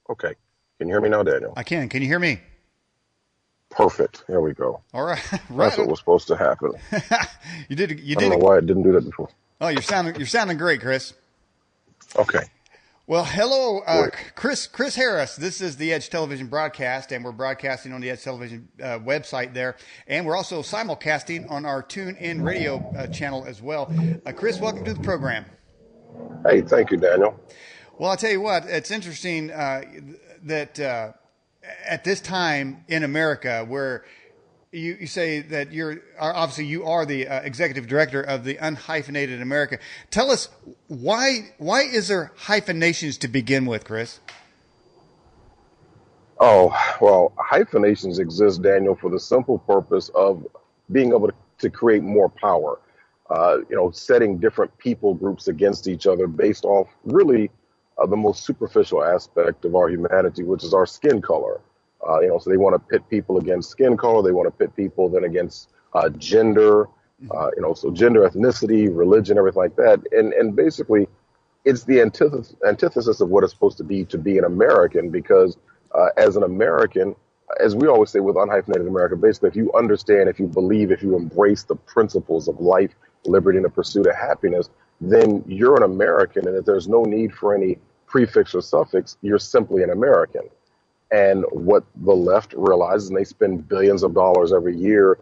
Okay. Can you hear me now, Daniel? I can. Can you hear me? Perfect. Here we go. All right. That's what Right. was supposed to happen. You did. You I don't know did. why it didn't do that before. Oh, you're sounding great, Chris. Okay, Well, hello, great. Chris Harris. This is the Edge Television broadcast, and we're broadcasting on the Edge Television website there, and we're also simulcasting on our TuneIn radio channel as well. Chris, welcome to the program. Hey, thank you, Daniel. Well, I'll tell you what, it's interesting that at this time in America, where you say that you are the executive director of the Un-hyphenated America. Tell us why is there hyphenations to begin with, Chris? Oh, well, hyphenations exist, Daniel, for the simple purpose of being able to create more power. Setting different people groups against each other based off really the most superficial aspect of our humanity, which is our skin color. So they want to pit people against skin color. They want to pit people then against gender, so gender, ethnicity, religion, everything like that. And basically, it's the antithesis of what it's supposed to be an American, because as an American, as we always say with Unhyphenated America, basically, if you understand, if you believe, if you embrace the principles of life, liberty, and the pursuit of happiness, then you're an American. And if there's no need for any prefix or suffix, you're simply an American. And what the left realizes, and they spend billions of dollars every year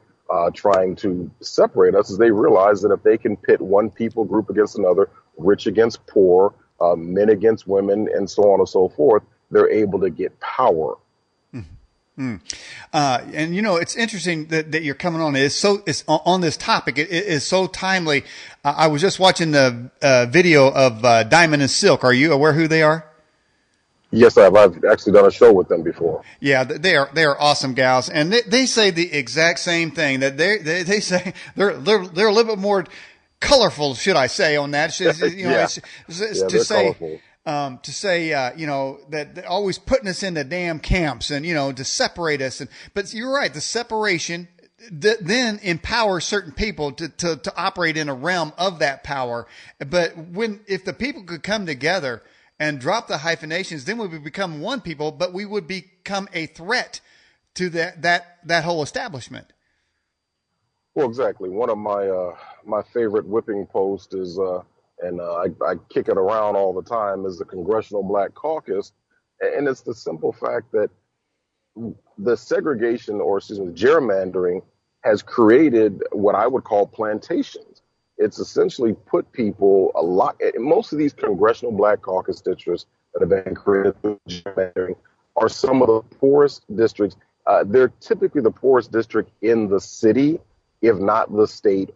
trying to separate us, is they realize that if they can pit one people group against another, rich against poor, men against women, and so on and so forth, they're able to get power. Mm. And it's interesting that you're coming on. It's on this topic. It is so timely. I was just watching the video of Diamond and Silk. Are you aware who they are? Yes, I've actually done a show with them before. Yeah, they are awesome gals, and they say the exact same thing. That they say they're a little bit more colorful, should I say, on that? Yeah, It's yeah, to they're say. colorful. That they're always putting us in the damn camps and, to separate us. But you're right. The separation then empowers certain people to operate in a realm of that power. But if the people could come together and drop the hyphenations, then we would become one people, but we would become a threat to that whole establishment. Well, exactly. One of my favorite whipping posts is, I kick it around all the time, is the Congressional Black Caucus, and it's the simple fact that the segregation, or excuse me, gerrymandering, has created what I would call plantations. It's essentially put people a lot. Most of these Congressional Black Caucus districts that have been created through gerrymandering are some of the poorest districts. They're typically the poorest district in the city, if not the state,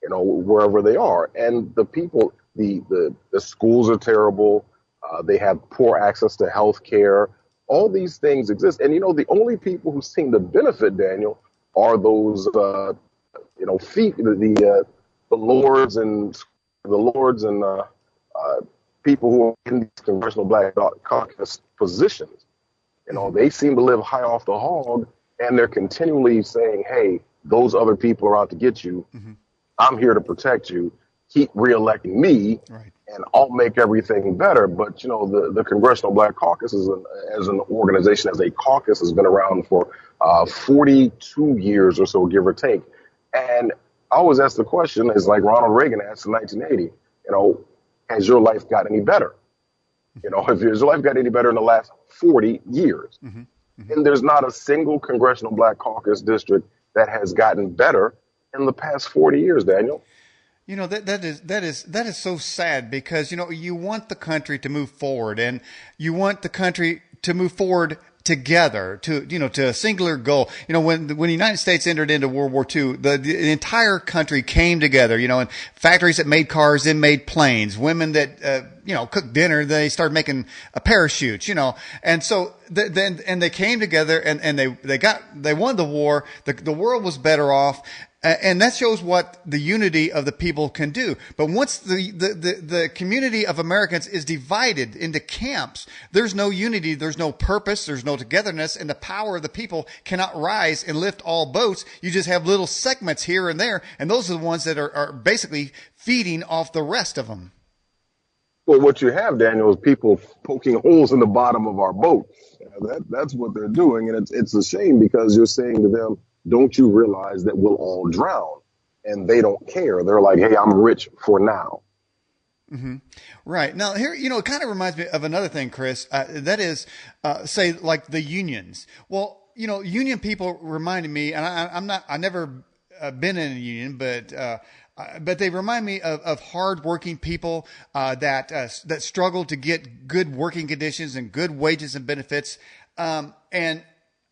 wherever they are. And the people, the schools are terrible. They have poor access to health care. All these things exist. And, the only people who seem to benefit, Daniel, are those, the lords and people who are in these Congressional Black Caucus positions. They seem to live high off the hog, and they're continually saying, hey, those other people are out to get you. Mm-hmm. I'm here to protect you. Keep reelecting me, Right. and I'll make everything better. But, the Congressional Black Caucus as an organization, as a caucus, has been around for 42 years or so, give or take. And I always ask the question, is like Ronald Reagan asked in 1980, has your life got any better? Has your life got any better in the last 40 years? Mm-hmm. Mm-hmm. And there's not a single Congressional Black Caucus district that has gotten better in the past 40 years, Daniel. That is so sad, because you want the country to move forward, and you want the country to move forward together to a singular goal. When the United States entered into World War II, the entire country came together, and factories that made cars then made planes, women that, cooked dinner, they started making parachutes, and so then they came together and they won the war. The world was better off. And that shows what the unity of the people can do. But once the community of Americans is divided into camps, there's no unity, there's no purpose, there's no togetherness, and the power of the people cannot rise and lift all boats. You just have little segments here and there, and those are the ones that are basically feeding off the rest of them. Well, what you have, Daniel, is people poking holes in the bottom of our boat. That's what they're doing, and it's a shame because you're saying to them, "Don't you realize that we'll all drown?" And they don't care. They're like, "Hey, I'm rich for now." Right. Now, here, it kind of reminds me of another thing, Chris. That is, say, like the unions. Well, union people reminded me, and I never been in a union, but they remind me of hardworking people that struggle to get good working conditions and good wages and benefits, and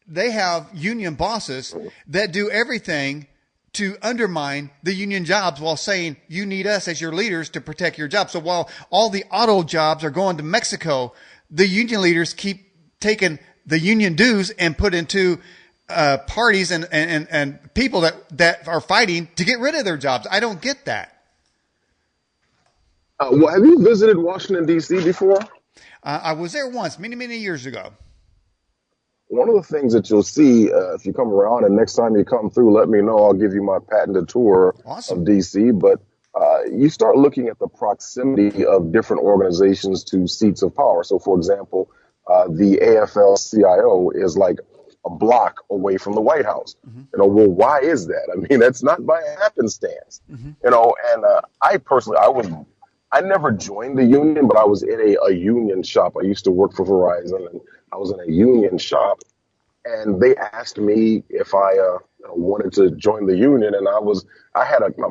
they have union bosses that do everything to undermine the union jobs while saying you need us as your leaders to protect your jobs. So while all the auto jobs are going to Mexico, the union leaders keep taking the union dues and put into parties and people that are fighting to get rid of their jobs. I don't get that. Well, have you visited Washington D.C. before? I was there once, many, many years ago. One of the things that you'll see if you come around, and next time you come through, let me know. I'll give you my patented tour Awesome. of DC. But you start looking at the proximity of different organizations to seats of power. So, for example, the AFL-CIO is like a block away from the White House. Well, why is that? I mean, that's not by happenstance. And I personally, I never joined the union, but I was in a union shop. I used to work for Verizon, and I was in a union shop, and they asked me if I wanted to join the union, and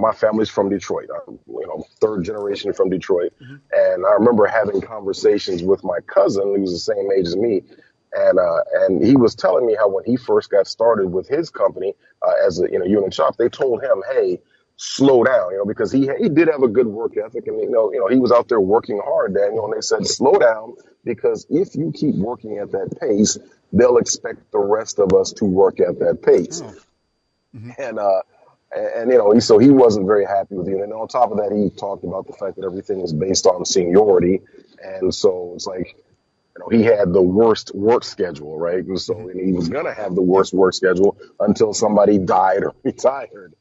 my family's from Detroit. I'm, third generation from Detroit, and I remember having conversations with my cousin, who was the same age as me, and he was telling me how when he first got started with his company as a union shop, they told him, "Hey, slow down," because he did have a good work ethic, and he was out there working hard, Daniel. And they said, "Slow down, because if you keep working at that pace, they'll expect the rest of us to work at that pace." So he wasn't very happy with you. And on top of that, he talked about the fact that everything was based on seniority, and so it's like he had the worst work schedule, right? And he was gonna have the worst work schedule until somebody died or retired.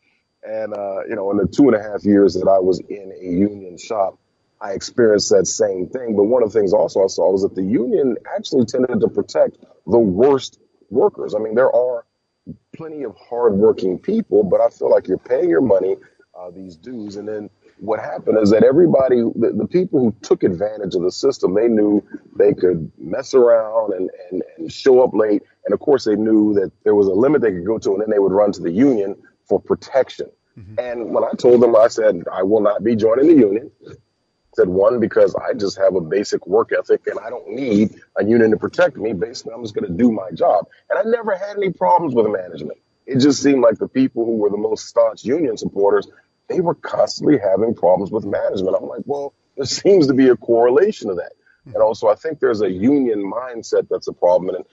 And, in the 2.5 years that I was in a union shop, I experienced that same thing. But one of the things also I saw was that the union actually tended to protect the worst workers. I mean, there are plenty of hardworking people, but I feel like you're paying your money, these dues. And then what happened is that everybody, the people who took advantage of the system, they knew they could mess around and show up late. And of course, they knew that there was a limit they could go to, and then they would run to the union for protection. And when I told them, I said, I will not be joining the union. I said, one, because I just have a basic work ethic and I don't need a union to protect me. Basically, I'm just going to do my job. And I never had any problems with management. It just seemed like the people who were the most staunch union supporters, they were constantly having problems with management. I'm like, well, there seems to be a correlation to that. And also, I think there's a union mindset that's a problem. And,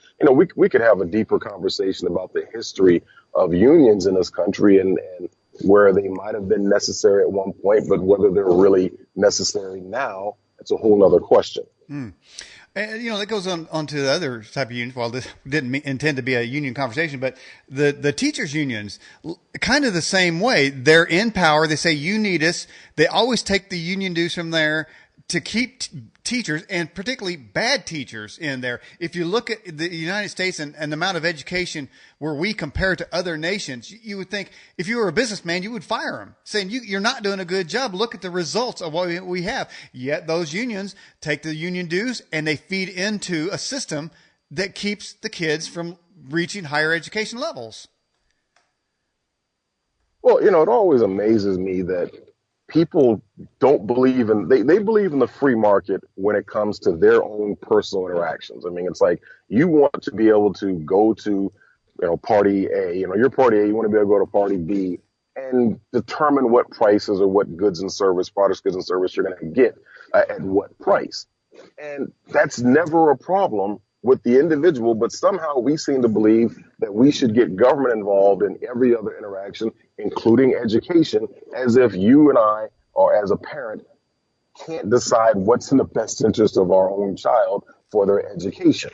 we could have a deeper conversation about the history of unions in this country and where they might have been necessary at one point, but whether they're really necessary now, that's a whole other question. And, that goes on to the other type of unions. Well, this didn't intend to be a union conversation, but the teachers' unions, kind of the same way. They're in power. They say, you need us. They always take the union dues from there to keep teachers, and particularly bad teachers, in there. If you look at the United States and the amount of education where we compare to other nations, you would think if you were a businessman, you would fire them, saying you're not doing a good job. Look at the results of what we have. Yet those unions take the union dues and they feed into a system that keeps the kids from reaching higher education levels. Well, it always amazes me that people don't believe they believe in the free market when it comes to their own personal interactions. I mean, it's like you want to be able to go to, party A, your party A, you want to be able to go to party B and determine what prices or what goods and service, products, goods and service you're going to get at what price. And that's never a problem with the individual, but somehow we seem to believe that we should get government involved in every other interaction, including education, as if you and I, or as a parent, can't decide what's in the best interest of our own child for their education.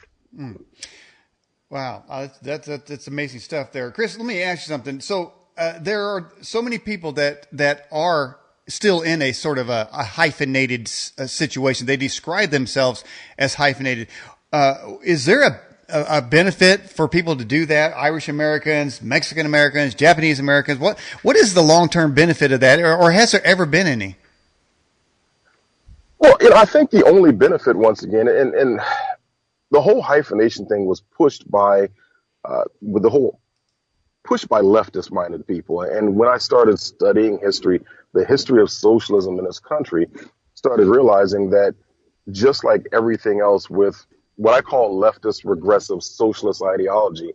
Wow, that's amazing stuff there, Chris. Let me ask you something. So there are so many people that are still in a sort of a hyphenated situation. They describe themselves as hyphenated. Is there a benefit for people to do that? Irish Americans, Mexican Americans, Japanese Americans. What is the long-term benefit of that, or has there ever been any? Well, I think the only benefit, once again, and the whole hyphenation thing was pushed by with the whole pushed by leftist-minded people. And when I started studying history, the history of socialism in this country, started realizing that just like everything else with what I call leftist regressive socialist ideology,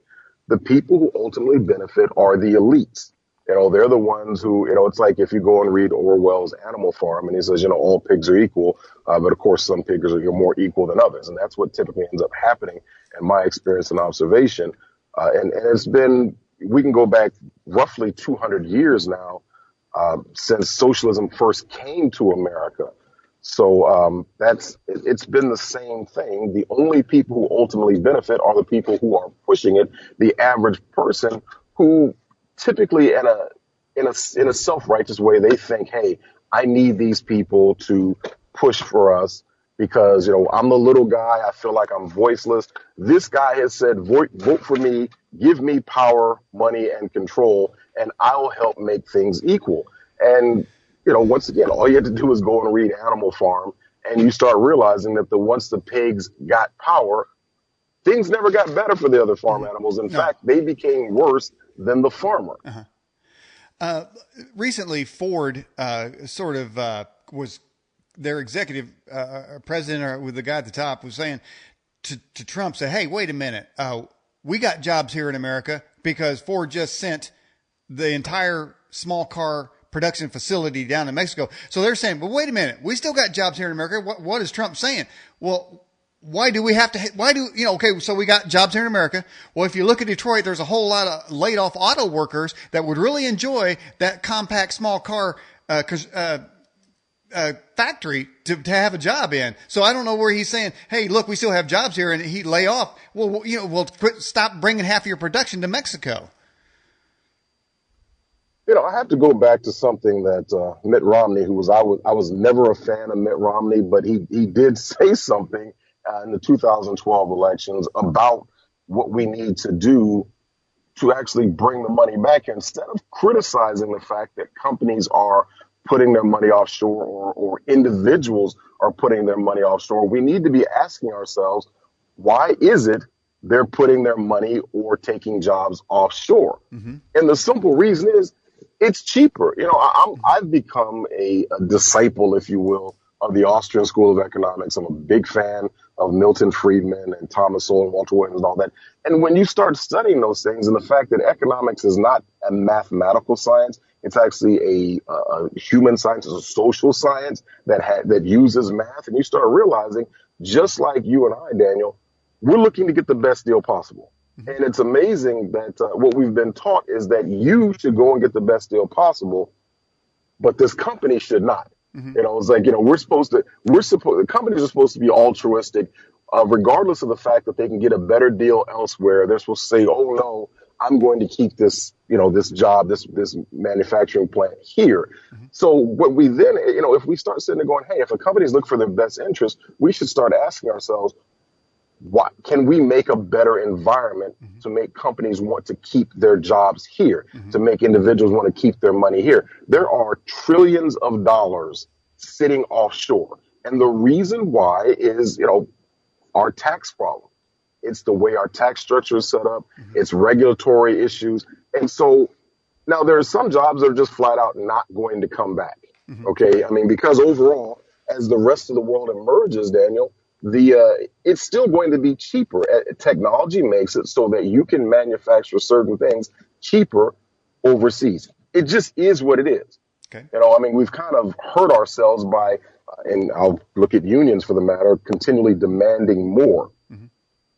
the people who ultimately benefit are the elites. They're the ones who, it's like if you go and read Orwell's Animal Farm and he says, all pigs are equal, but of course some pigs are more equal than others. And that's what typically ends up happening in my experience and observation. And it's been, we can go back roughly 200 years now since socialism first came to America. So it's been the same thing. The only people who ultimately benefit are the people who are pushing it, the average person who typically in a self-righteous way, they think, hey, I need these people to push for us because, I'm the little guy. I feel like I'm voiceless. This guy has said, vote for me, give me power, money, and control, and I'll help make things equal. And, once again, all you have to do is go and read Animal Farm, and you start realizing that once the pigs got power, things never got better for the other farm animals. In fact, they became worse than the farmer. Recently, Ford was their executive president, or with the guy at the top, was saying to Trump, say, hey, wait a minute. We got jobs here in America because Ford just sent the entire small car production facility down in Mexico. So they're saying, well, wait a minute. We still got jobs here in America. What is Trump saying? Well, okay, so we got jobs here in America. Well, if you look at Detroit, there's a whole lot of laid off auto workers that would really enjoy that compact small car, factory to have a job in. So I don't know where he's saying, hey, look, we still have jobs here, and he lay off. Well, stop bringing half of your production to Mexico. I have to go back to something that Mitt Romney, I was never a fan of Mitt Romney, but he did say something in the 2012 elections about what we need to do to actually bring the money back here. Instead of criticizing the fact that companies are putting their money offshore or individuals are putting their money offshore, we need to be asking ourselves, why is it they're putting their money or taking jobs offshore? Mm-hmm. And the simple reason is it's cheaper. I've become a disciple, if you will, of the Austrian School of Economics. I'm a big fan of Milton Friedman and Thomas Sowell and Walter Williams and all that. And when you start studying those things, and the fact that economics is not a mathematical science, it's actually a human science, it's a social science that uses math. And you start realizing, just like you and I, Daniel, we're looking to get the best deal possible. And it's amazing that what we've been taught is that you should go and get the best deal possible, but this company should not. Mm-hmm. It's like, the companies are supposed to be altruistic, regardless of the fact that they can get a better deal elsewhere. They're supposed to say, oh no, I'm going to keep this, this job, this manufacturing plant here. Mm-hmm. So what we then, if we start sitting there going, hey, if a company's look for their best interest, we should start asking ourselves, what can we make a better environment mm-hmm. to make companies want to keep their jobs here, mm-hmm. to make individuals want to keep their money here? There are trillions of dollars sitting offshore. And the reason why is, our tax problem. It's the way our tax structure is set up. Mm-hmm. It's regulatory issues. And so now there are some jobs that are just flat out not going to come back. Mm-hmm. Okay. Because overall, as the rest of the world emerges, Daniel, it's still going to be cheaper. Technology makes it so that you can manufacture certain things cheaper overseas. It just is what it is. Okay. We've kind of hurt ourselves by, and I'll look at unions for the matter, continually demanding more. Mm-hmm.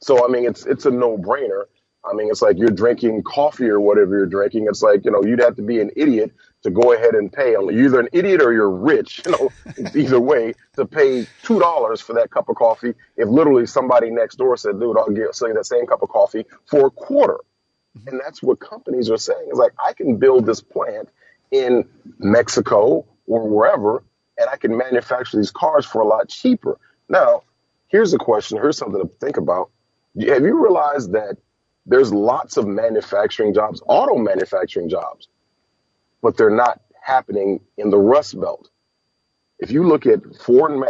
So, it's a no-brainer. It's like you're drinking coffee or whatever you're drinking. It's like, you'd have to be an idiot to go ahead and pay. You're either an idiot or you're rich, either way, to pay $2 for that cup of coffee. If literally somebody next door said, dude, I'll sell you that same cup of coffee for a quarter. Mm-hmm. And that's what companies are saying. It's like, I can build this plant in Mexico or wherever, and I can manufacture these cars for a lot cheaper. Now, here's a question. Here's something to think about. Have you realized that there's lots of manufacturing jobs, auto manufacturing jobs, but they're not happening in the Rust Belt? If you look at foreign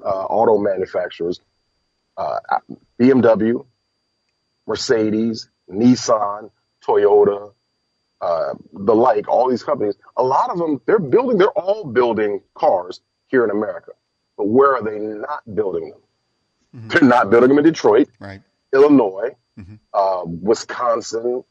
auto manufacturers, uh, BMW, Mercedes, Nissan, Toyota, the like, all these companies, a lot of them, they're all building cars here in America. But where are they not building them? Mm-hmm. They're not building them in Detroit, Right. Illinois, Mm-hmm. Wisconsin,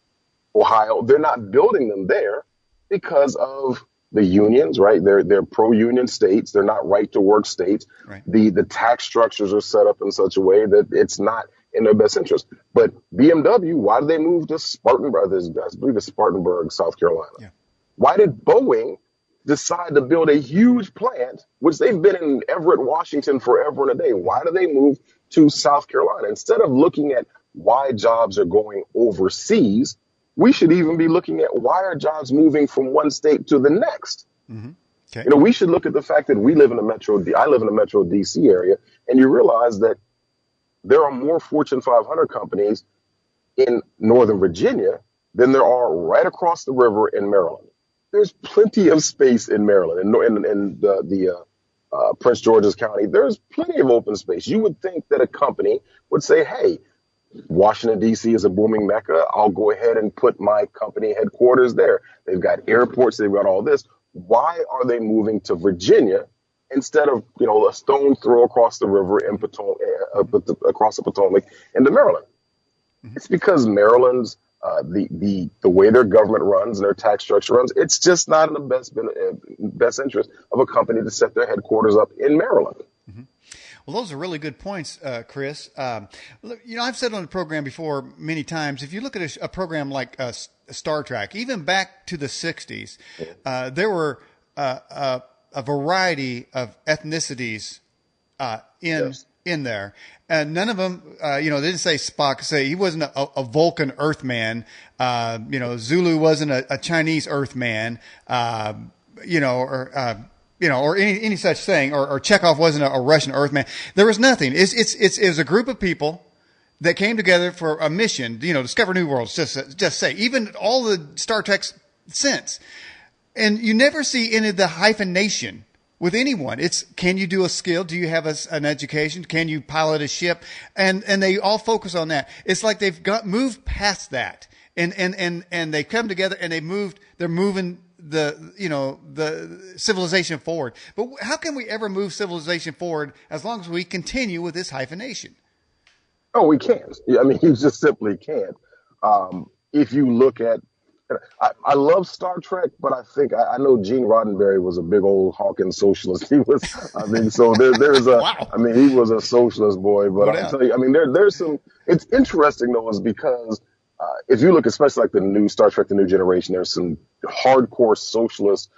Ohio. They're not building them there because of the unions, right? They're pro-union states. They're not right-to-work states. Right. The tax structures are set up in such a way that it's not in their best interest. But BMW, why did they move to Spartanburg? I believe it's Spartanburg, South Carolina. Yeah. Why did Boeing decide to build a huge plant, which they've been in Everett, Washington forever and a day? Why do they move to South Carolina? Instead of looking at why jobs are going overseas, we should even be looking at why are jobs moving from one state to the next. Mm-hmm. Okay. You know, we should look at the fact that I live in the Metro DC area, and you realize that there are more Fortune 500 companies in Northern Virginia than there are right across the river in Maryland. There's plenty of space in Maryland and in the Prince George's County. There's plenty of open space. You would think that a company would say, hey, Washington, D.C. is a booming mecca. I'll go ahead and put my company headquarters there. They've got airports. They've got all this. Why are they moving to Virginia instead of, a stone throw across the river in across the Potomac into Maryland? Mm-hmm. It's because Maryland's the way their government runs and their tax structure runs, it's just not in the best interest of a company to set their headquarters up in Maryland. Mm-hmm. Well, those are really good points, Chris. Look, I've said on the program before many times, if you look at a program like Star Trek, even back to the 60s, there were a variety of ethnicities in there. And none of them, they didn't say Spock. Say he wasn't a Vulcan Earthman. Zulu wasn't a Chinese Earthman. Or any such thing, or Chekhov wasn't a Russian Earthman. There was nothing. It was a group of people that came together for a mission, discover new worlds, just say, even all the Star Treks since. And you never see any of the hyphenation with anyone. It's, can you do a skill? Do you have an education? Can you pilot a ship? And they all focus on that. It's like they've moved past that. And they come together and they're moving the civilization forward. But how can we ever move civilization forward as long as we continue with this hyphenation? Oh, we can't. I mean, you just simply can't. If you look at, I love Star Trek, but I know Gene Roddenberry was a big old hawking socialist. He was, so there's Wow. He was a socialist boy, but No I'll doubt. tell you, there's some, it's interesting though, is because, if you look, especially like the new Star Trek, the New Generation, there's some hardcore socialist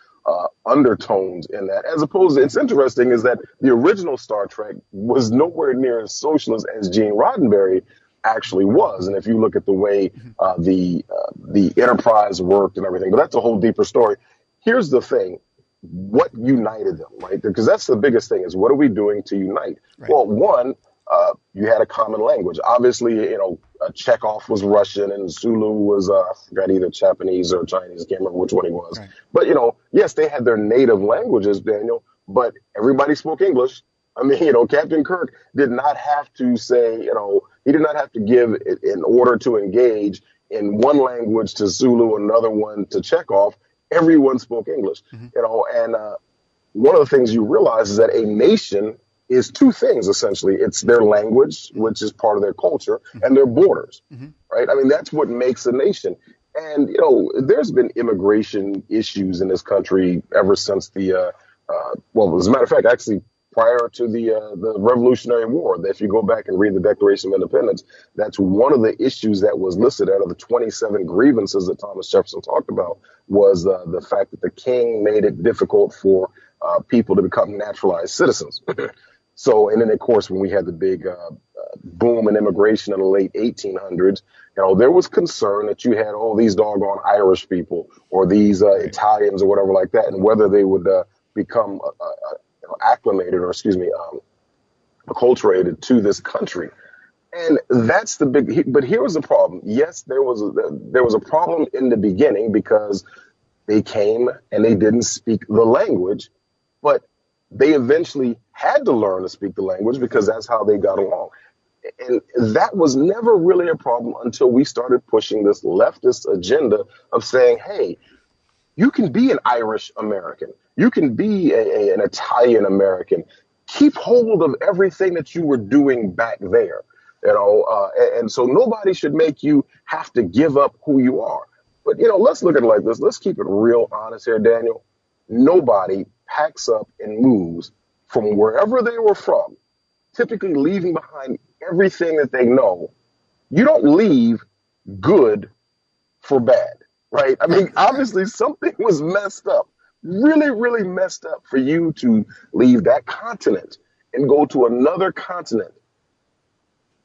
undertones in that. As opposed to, it's interesting is that the original Star Trek was nowhere near as socialist as Gene Roddenberry actually was. And if you look at the way the Enterprise worked and everything, but that's a whole deeper story. Here's the thing. What united them, right? Because that's the biggest thing is, what are we doing to unite? Right. Well, one, you had a common language. Obviously, Chekhov was Russian and Zulu was, I forgot, either Japanese or Chinese. I can't remember which one he was. Right. But, yes, they had their native languages, Daniel, but everybody spoke English. Captain Kirk did not have to say, he did not have to give in order to engage in one language to Zulu, another one to Chekhov. Everyone spoke English, and one of the things you realize is that a nation is two things, essentially. It's their language, which is part of their culture, and their borders, right? That's what makes a nation. And, there's been immigration issues in this country ever since as a matter of fact, actually, prior to the Revolutionary War. If you go back and read the Declaration of Independence, that's one of the issues that was listed out of the 27 grievances that Thomas Jefferson talked about, was the fact that the king made it difficult for people to become naturalized citizens. So, and then of course, when we had the big boom in immigration in the late 1800s, there was concern that you had all these doggone Irish people or these Right. Italians or whatever like that, and whether they would become acclimated or, excuse me, acculturated to this country. And that's the but here was the problem. Yes, there was a problem in the beginning because they came and they didn't speak the language, but they eventually had to learn to speak the language because that's how they got along. And that was never really a problem until we started pushing this leftist agenda of saying, hey, you can be an Irish American. You can be an Italian American. Keep hold of everything that you were doing back there, and so nobody should make you have to give up who you are. But, let's look at it like this. Let's keep it real honest here, Daniel. Nobody packs up and moves from wherever they were from, typically leaving behind everything that they know. You don't leave good for bad, right? I mean, obviously something was messed up, really, really messed up for you to leave that continent and go to another continent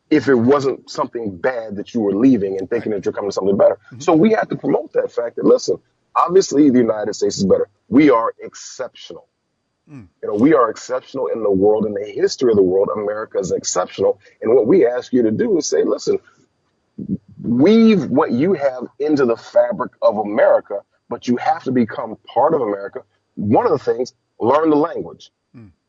if it wasn't something bad that you were leaving and thinking Right. that you're coming to something better. So we have to promote that fact that, listen, obviously the United States is better. We are exceptional. We are exceptional in the world, in the history of the world. America is exceptional. And what we ask you to do is say, listen, weave what you have into the fabric of America, but you have to become part of America. One of the things, learn the language.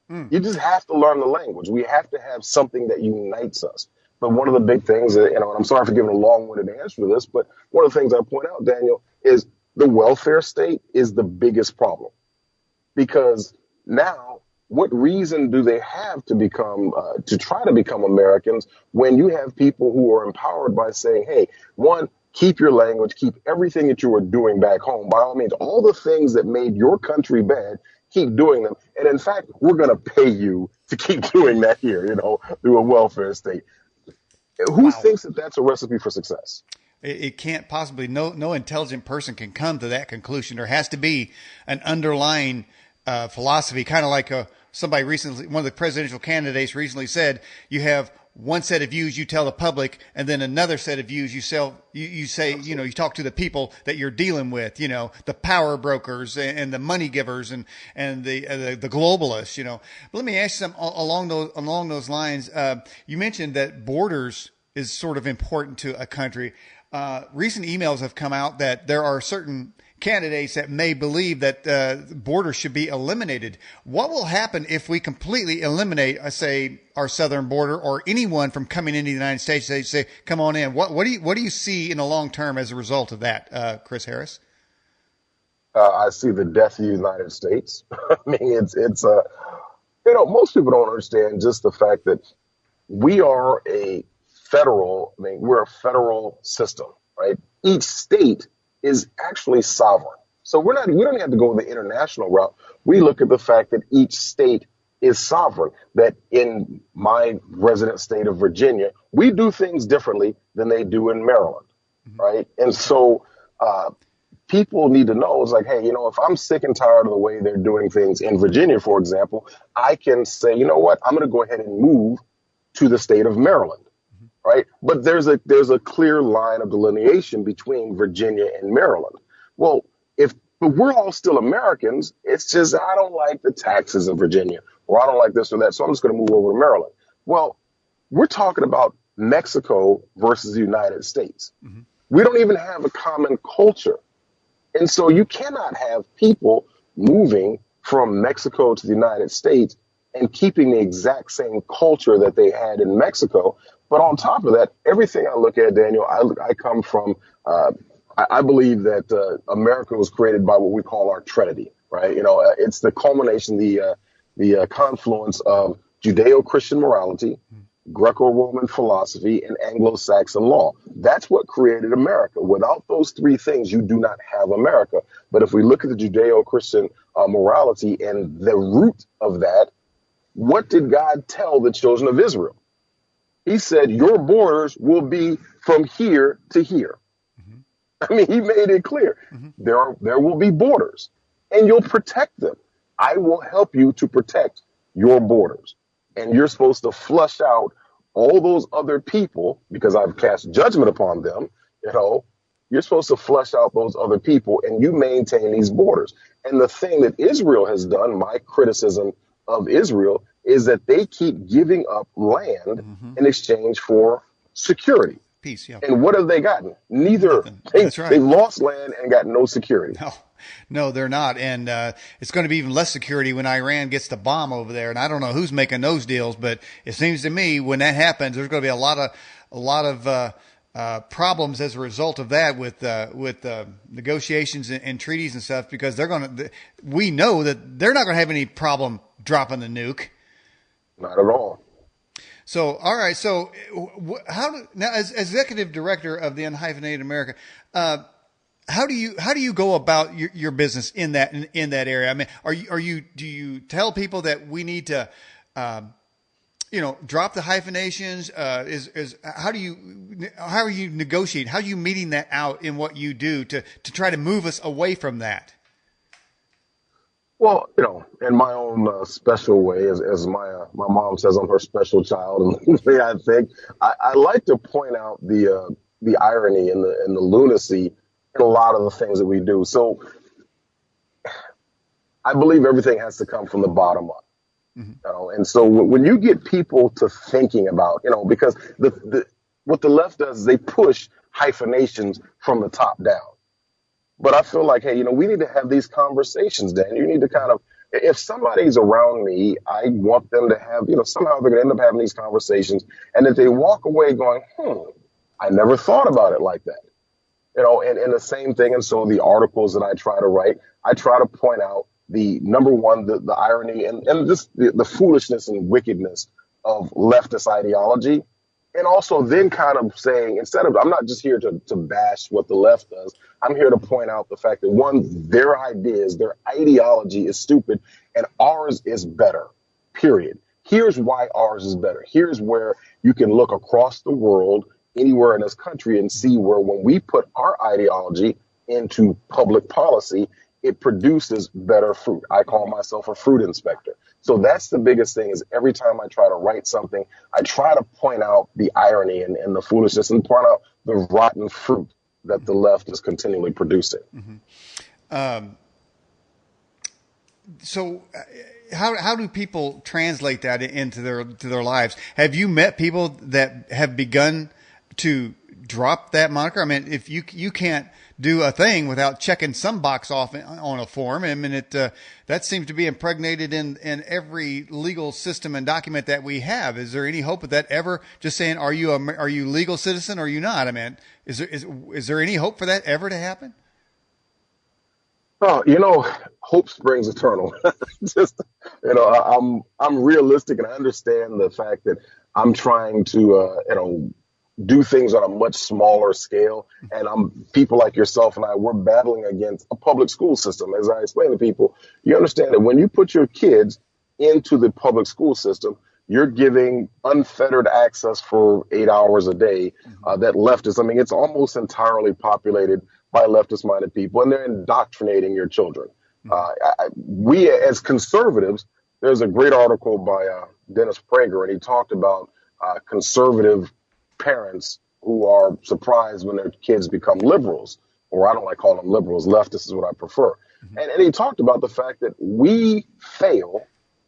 You just have to learn the language. We have to have something that unites us. But one of the big things, and I'm sorry for giving a long-winded answer to this, but one of the things I point out, Daniel, is the welfare state is the biggest problem. Because now, what reason do they have to try to become Americans when you have people who are empowered by saying, hey, one, keep your language, keep everything that you were doing back home. By all means, all the things that made your country bad, keep doing them. And in fact, we're going to pay you to keep doing that here, through a welfare state. Who Wow. thinks that that's a recipe for success? It can't possibly, no intelligent person can come to that conclusion. There has to be an underlying philosophy, kind of like somebody recently, one of the presidential candidates recently said, you have one set of views you tell the public, and then another set of views you say, Absolutely. you talk to the people that you're dealing with, the power brokers and the money givers and the globalists, But let me ask you something along those lines. You mentioned that borders is sort of important to a country. Recent emails have come out that there are certain candidates that may believe that borders should be eliminated. What will happen if we completely eliminate, say, our southern border or anyone from coming into the United States? They say, "Come on in." What do you see in the long term as a result of that, Chris Harris? I see the death of the United States. I mean, most people don't understand just the fact that we are we're a federal system, right? Each state is actually sovereign. So we don't even have to go the international route. We look at the fact that each state is sovereign, that in my resident state of Virginia, we do things differently than they do in Maryland, right? And so people need to know, it's like, hey, if I'm sick and tired of the way they're doing things in Virginia, for example, I can say, you know what, I'm going to go ahead and move to the state of Maryland. Right. But there's a clear line of delineation between Virginia and Maryland. Well, but we're all still Americans. It's just I don't like the taxes in Virginia, or I don't like this or that. So I'm just going to move over to Maryland. Well, we're talking about Mexico versus the United States. We don't even have a common culture. And so you cannot have people moving from Mexico to the United States and keeping the exact same culture that they had in Mexico. But on top of that, everything I look at, Daniel, I come from, I believe that America was created by what we call our Trinity, right? It's the culmination, the confluence of Judeo-Christian morality, Greco-Roman philosophy, and Anglo-Saxon law. That's what created America. Without those three things, you do not have America. But if we look at the Judeo-Christian morality and the root of that, what did God tell the children of Israel? He said, your borders will be from here to here. I mean, he made it clear. There will be borders, and you'll protect them. I will help you to protect your borders. And you're supposed to flush out all those other people, because I've cast judgment upon them, you're supposed to flush out those other people and you maintain these borders. And the thing that Israel has done, my criticism of Israel, is that they keep giving up land in exchange for security. Peace, yeah. And what have they gotten? Neither. That's right. They've lost land and got no security. No, they're not. And it's going to be even less security when Iran gets the bomb over there. And I don't know who's making those deals, but it seems to me when that happens, there's going to be a lot of problems as a result of that with negotiations and treaties and stuff, because we know that they're not going to have any problem dropping the nuke. Not at all. So, all right. So, now as executive director of the Un-hyphenated America, how do you go about your business in that area? I mean, do you tell people that we need to, drop the hyphenations? How are you negotiating? How are you meeting that out in what you do to try to move us away from that? Well, in my own special way, as my mom says, I'm her special child, and the way I think, I like to point out the irony and the lunacy in a lot of the things that we do. So I believe everything has to come from the bottom up. And so when you get people to thinking about, because what the left does is they push hyphenations from the top down. But I feel like, hey, we need to have these conversations, Dan. You need to kind of, if somebody's around me, I want them to have, somehow they're going to end up having these conversations. And if they walk away going, I never thought about it like that. And the same thing. And so the articles that I try to write, I try to point out the number one, the irony and just the foolishness and wickedness of leftist ideology. And also then kind of saying, I'm not just here to bash what the left does. I'm here to point out the fact that, one, their ideas, their ideology is stupid and ours is better, period. Here's why ours is better. Here's where you can look across the world, anywhere in this country, and see where when we put our ideology into public policy, it produces better fruit. I call myself a fruit inspector. So that's the biggest thing, is every time I try to write something, I try to point out the irony and the foolishness and point out the rotten fruit that the left is continually producing. So how do people translate that into their lives? Have you met people that have begun to drop that moniker? I mean, if you can't do a thing without checking some box off on a form, I mean, that seems to be impregnated in every legal system and document that we have. Is there any hope of that ever just saying, are you legal citizen or are you not? I mean, is there any hope for that ever to happen? Oh, hope springs eternal. Just, I'm realistic, and I understand the fact that I'm trying to, do things on a much smaller scale. And people like yourself and we're battling against a public school system. As I explain to people, you understand that when you put your kids into the public school system, you're giving unfettered access for 8 hours a day. That leftist, it's almost entirely populated by leftist-minded people, and they're indoctrinating your children. We, as conservatives, there's a great article by Dennis Prager, and he talked about conservative parents who are surprised when their kids become liberals, or I don't like calling them liberals, leftists is what I prefer. And he talked about the fact that we fail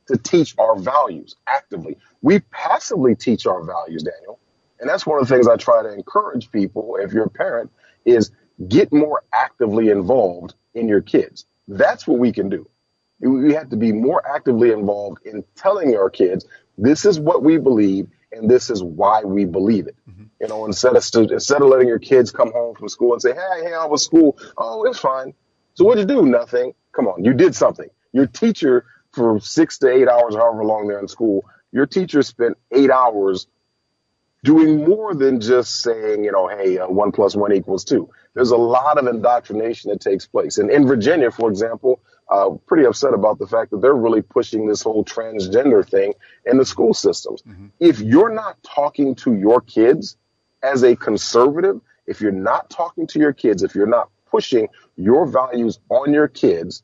to teach our values actively. We passively teach our values, Daniel. And that's one of the things I try to encourage people, if you're a parent, is get more actively involved in your kids. That's what we can do. We have to be more actively involved in telling our kids, this is what we believe, and this is why we believe it. Instead of letting your kids come home from school and say, hey, how was school? Oh, it's fine. So what'd you do? Nothing. Come on, you did something. Your teacher, for 6 to 8 hours, however long they're in school, your teacher spent 8 hours doing more than just saying, hey, 1 + 1 = 2. There's a lot of indoctrination that takes place. And in Virginia, for example, pretty upset about the fact that they're really pushing this whole transgender thing in the school systems. If you're not talking to your kids as a conservative, if you're not talking to your kids, if you're not pushing your values on your kids,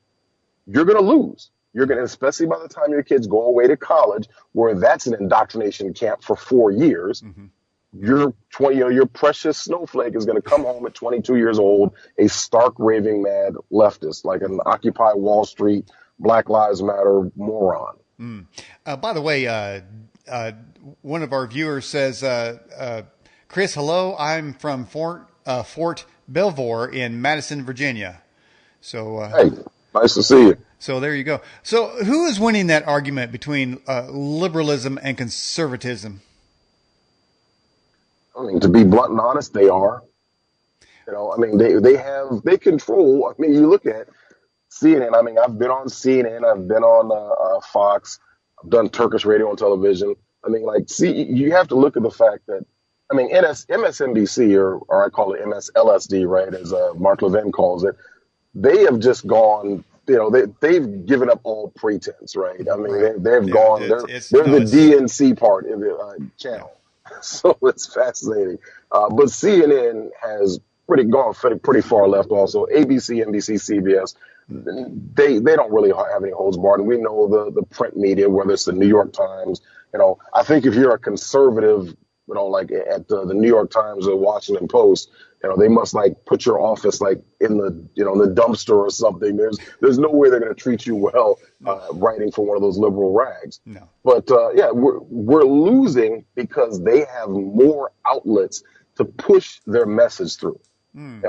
you're going to lose. You're going to, especially by the time your kids go away to college, where that's an indoctrination camp for 4 years. Mm-hmm. Your your precious snowflake is going to come home at 22 years old, a stark raving mad leftist, like an Occupy Wall Street, Black Lives Matter moron. Mm. By the way, one of our viewers says, Chris, hello, I'm from Fort Belvoir in Madison, Virginia. So, Hey, nice to see you. So there you go. So who is winning that argument between liberalism and conservatism? I mean, to be blunt and honest, they are. I mean, they control. I mean, you look at CNN. I mean, I've been on CNN. I've been on Fox. I've done Turkish radio and television. I mean, like, see, you have to look at the fact that, I mean, MSNBC, or I call it MSLSD, right, as Mark Levin calls it, they have just gone. They've given up all pretense, right? I mean, Right. they've Yeah, gone. They're the DNC part of the channel. So it's fascinating. But CNN has gone pretty far left also. ABC, NBC, CBS, they don't really have any holds barred. And we know the print media, whether it's the New York Times, I think if you're a conservative, like at the New York Times or Washington Post, they must like put your office like in the, in the dumpster or something. There's no way they're going to treat you well, writing for one of those liberal rags. No. But yeah, we're losing because they have more outlets to push their message through. And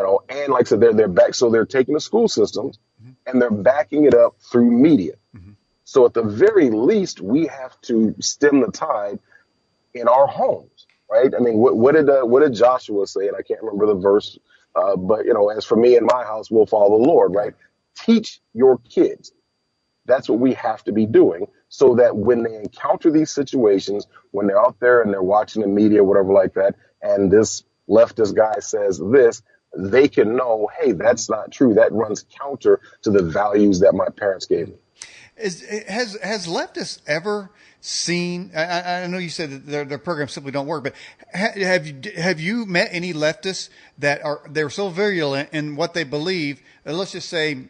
like I said, they're back. So they're taking the school systems and they're backing it up through media. So at the very least, we have to stem the tide in our homes, right? I mean, what did Joshua say? And I can't remember the verse, but as for me and my house, we'll follow the Lord, right? Teach your kids. That's what we have to be doing, so that when they encounter these situations, when they're out there and they're watching the media, whatever like that, and this leftist guy says this, they can know, hey, that's not true. That runs counter to the values that my parents gave me. Has leftists ever seen? I know you said that their programs simply don't work, but have you met any leftists that they're so virulent in what they believe? Let's just say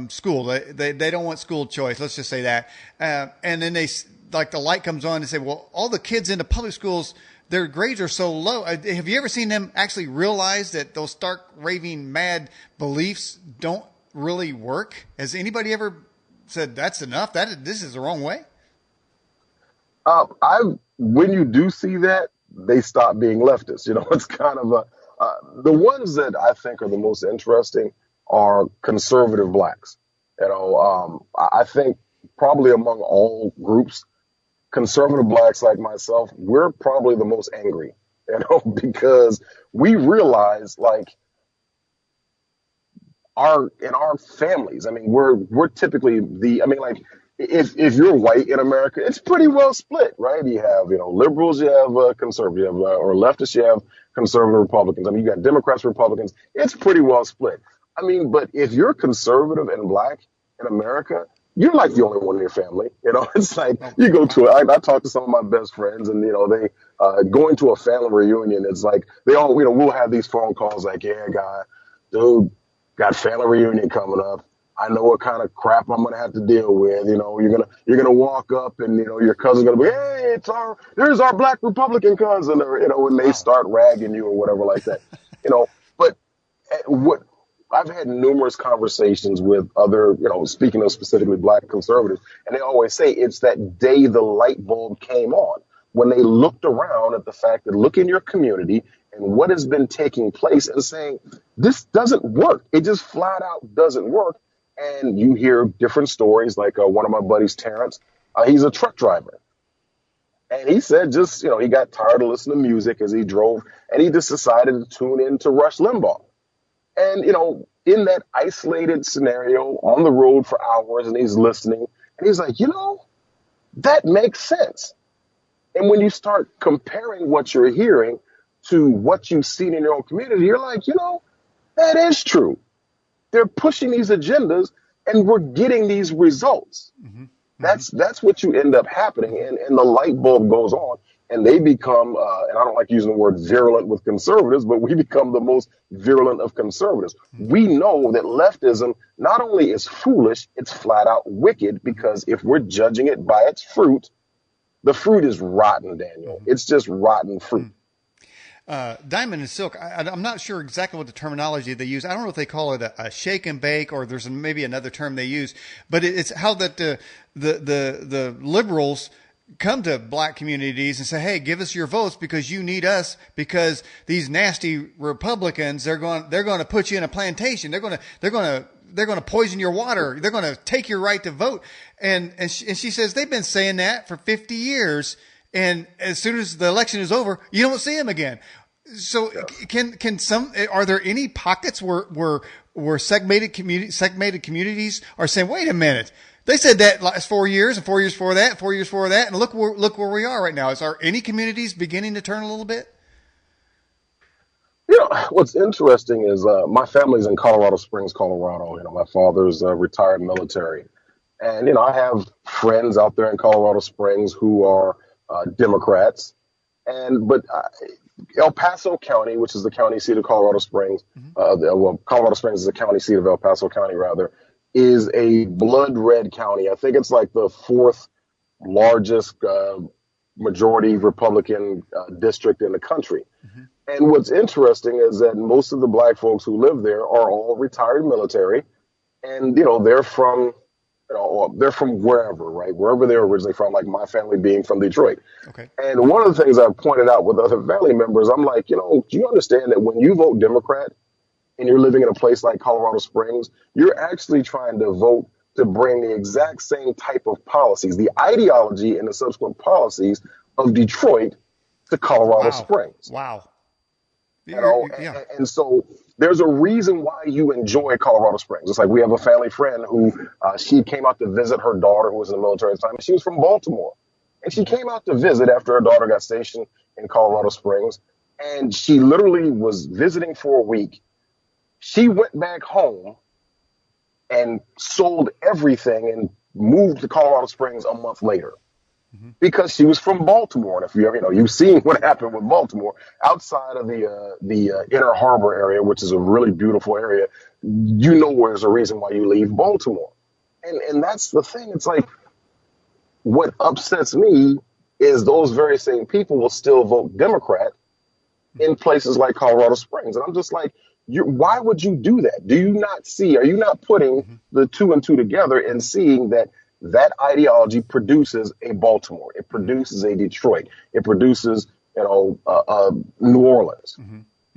school. They don't want school choice. Let's just say that, and then they like the light comes on and say, well, all the kids in the public schools, their grades are so low. Have you ever seen them actually realize that those stark, raving, mad beliefs don't really work? Has anybody ever said that's enough? This is the wrong way? When you do see that, they stop being leftists. It's kind of the ones that I think are the most interesting are conservative blacks. I think probably among all groups, conservative blacks like myself, we're probably the most angry, because we realize like in our families, I mean, we're typically like if you're white in America, it's pretty well split, right? You have, liberals, you have conservative, you have, or leftists, you have conservative Republicans. I mean, you got Democrats, Republicans. It's pretty well split. I mean, but if you're conservative and black in America, you're like the only one in your family. It's like you go to I talk to some of my best friends, and they going to a family reunion. It's like they all we'll have these phone calls like, yeah, dude, got family reunion coming up. I know what kind of crap I'm gonna have to deal with. You're gonna walk up and your cousin's gonna be, hey, there's our black Republican cousin, or when they start ragging you or whatever like that. But what I've had numerous conversations with other, speaking of specifically black conservatives, and they always say it's that day the light bulb came on, when they looked around at the fact that look in your community and what has been taking place and saying, this doesn't work. It just flat out doesn't work. And you hear different stories, like one of my buddies, Terrence, he's a truck driver. And he said he got tired of listening to music as he drove, and he just decided to tune in to Rush Limbaugh. And, in that isolated scenario on the road for hours, and he's listening, and he's like, that makes sense. And when you start comparing what you're hearing to what you've seen in your own community, you're like, that is true. They're pushing these agendas and we're getting these results. Mm-hmm. That's what you end up happening. And the light bulb goes on. and they become, and I don't like using the word virulent with conservatives, but we become the most virulent of conservatives. We know that leftism not only is foolish, it's flat out wicked, because if we're judging it by its fruit, the fruit is rotten, Daniel. It's just rotten fruit. Diamond and silk. I'm not sure exactly what the terminology they use. I don't know if they call it a shake and bake, or there's maybe another term they use. But it's how that the liberals come to black communities and say, "Hey, give us your votes because you need us, because these nasty Republicans, they're going to put you in a plantation. They're going to poison your water. They're going to take your right to vote." And she says they've been saying that for 50 years. And as soon as the election is over, you don't see them again. So are there any pockets where segmented communities are saying, wait a minute, they said that last 4 years and 4 years before that, 4 years before that, and look where we are right now. Is there any communities beginning to turn a little bit? What's interesting is my family's in Colorado Springs, Colorado. My father's retired military. And, I have friends out there in Colorado Springs who are Democrats. But El Paso County, which is the county seat of Colorado Springs, Colorado Springs is the county seat of El Paso County, rather, is a blood red county. I think it's like the fourth largest majority Republican district in the country. And what's interesting is that most of the black folks who live there are all retired military, and they're from wherever, right? Wherever they're originally from, like my family being from Detroit. Okay. And one of the things I've pointed out with other family members, I'm like, do you understand that when you vote Democrat and you're living in a place like Colorado Springs, you're actually trying to vote to bring the exact same type of policies, the ideology and the subsequent policies of Detroit to Colorado Springs. Wow. Yeah. And so there's a reason why you enjoy Colorado Springs. It's like we have a family friend who she came out to visit her daughter who was in the military at the time. And she was from Baltimore. And she came out to visit after her daughter got stationed in Colorado Springs. And she literally was visiting for a week. She went back home and sold everything and moved to Colorado Springs a month later. Because she was from Baltimore, and if you've seen what happened with Baltimore, outside of the Inner Harbor area, which is a really beautiful area, there's a reason why you leave Baltimore, and that's the thing. It's like what upsets me is those very same people will still vote Democrat in places like Colorado Springs, and I'm just like, why would you do that? Do you not see? Are you not putting the two and two together and seeing that ideology produces a Baltimore, it produces a Detroit, it produces, New Orleans.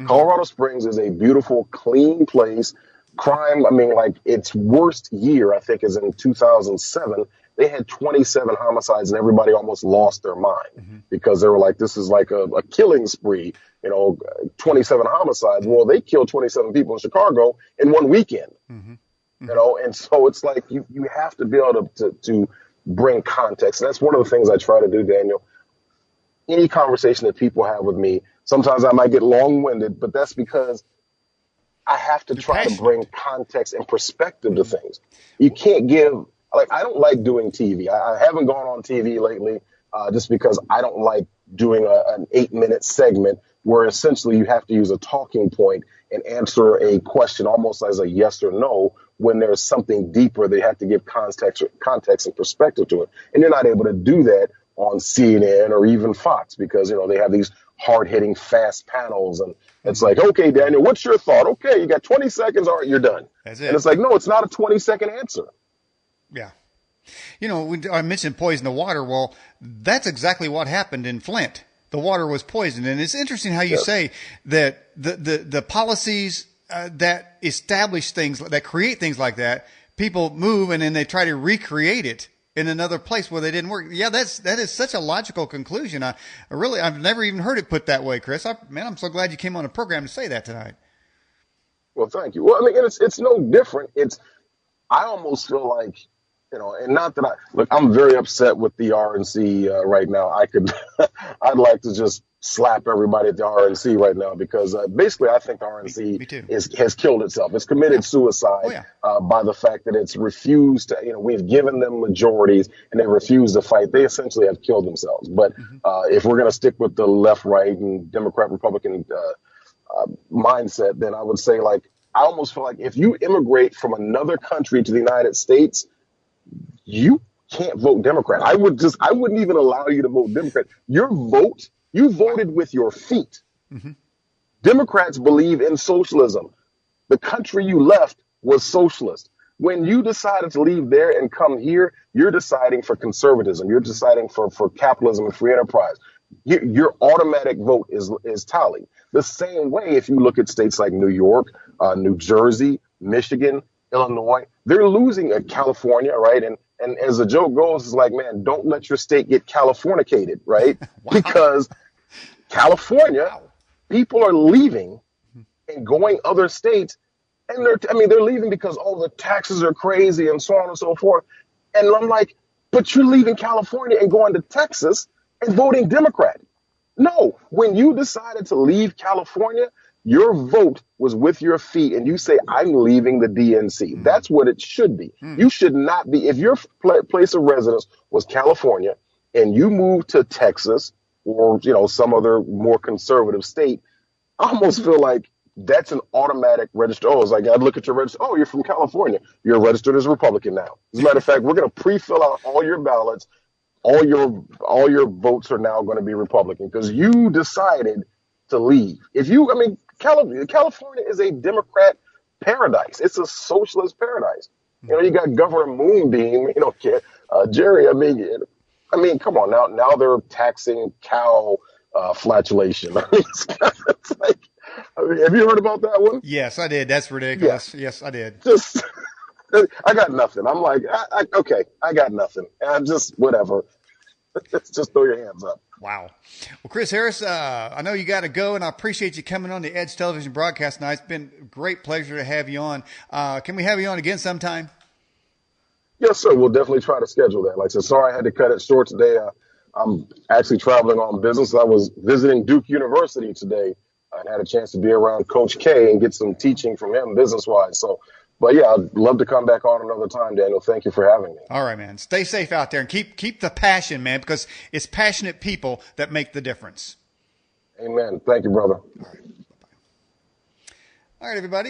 Colorado Springs is a beautiful, clean place. Crime, its worst year, I think, is in 2007. They had 27 homicides and everybody almost lost their mind because they were like, this is like a killing spree, 27 homicides. Well, they killed 27 people in Chicago in one weekend. And so it's like you have to be able to bring context. And that's one of the things I try to do, Daniel. Any conversation that people have with me, sometimes I might get long-winded, but that's because I have to try to bring context and perspective to things. You can't I don't like doing TV. I haven't gone on TV lately just because I don't like doing an 8-minute segment where essentially you have to use a talking point and answer a question almost as a yes or no when there's something deeper. They have to give context and perspective to it. And you're not able to do that on CNN or even Fox because, they have these hard-hitting, fast panels. And it's like, okay, Daniel, what's your thought? Okay, you got 20 seconds. All right, you're done. That's it. And it's like, no, it's not a 20-second answer. Yeah. I mentioned poison the water. Well, that's exactly what happened in Flint. The water was poisoned. And it's interesting how you say that the policies that establish things, that create things like that, people move and then they try to recreate it in another place where they didn't work. Yeah, that is such a logical conclusion. I've never even heard it put that way, Chris. I'm so glad you came on the program to say that tonight. Well, thank you. Well, it's no different. I almost feel like, and not that I'm very upset with the RNC right now. I'd like to just slap everybody at the RNC right now because basically I think the Me RNC too. has killed itself. It's committed Yeah. Oh suicide yeah. by the fact that it's refused to, we've given them majorities and they refuse to fight. They essentially have killed themselves. But Hmm. if we're going to stick with the left, right, and Democrat, Republican mindset, then I would say like, I almost feel like if you immigrate from another country to the United States, you can't vote Democrat. I wouldn't even allow you to vote Democrat. You Wow. voted with your feet. Hmm. Democrats believe in socialism. The country you left was socialist. When you decided to leave there and come here, you're deciding for conservatism. You're deciding for capitalism and free enterprise. Your automatic vote is tallied. The same way, if you look at states like New York, New Jersey, Michigan, Illinois, they're losing at California, right? And as the joke goes, it's like, man, don't let your state get Californicated, right? Wow. Because California, Wow. people are leaving and going other states, and they're leaving because the taxes are crazy and so on and so forth. And I'm like, but you're leaving California and going to Texas and voting Democrat. No, when you decided to leave California, your vote was with your feet and you say, I'm leaving the DNC. Mm. That's what it should be. Mm. You should not be, if your place of residence was California and you moved to Texas or, some other more conservative state, I almost feel like that's an automatic register. Oh, it's like I look at your register. Oh, you're from California. You're registered as a Republican now. As a matter of fact, we're going to pre-fill out all your ballots. All your votes are now going to be Republican because you decided to leave. California is a Democrat paradise. It's a socialist paradise. You got Governor Moonbeam. Jerry. Come on now. Now they're taxing cow flatulation. It's like, have you heard about that one? Yes, I did. That's Yeah, ridiculous. Yes, I did. just I got nothing. I'm like, okay, I got nothing. I'm just whatever. Just throw your hands up. Wow. Well, Chris Harris, I know you got to go, and I appreciate you coming on the Edge Television broadcast tonight. It's been a great pleasure to have you on. Can we have you on again sometime? Yes, sir. We'll definitely try to schedule that. Like I said, sorry I had to cut it short today. I'm actually traveling on business. I was visiting Duke University today and had a chance to be around Coach K and get some teaching from him business wise. So, but yeah, I'd love to come back on another time, Daniel. Thank you for having me. All right, man. Stay safe out there and keep the passion, man, because it's passionate people that make the difference. Amen. Thank you, brother. All right, everybody.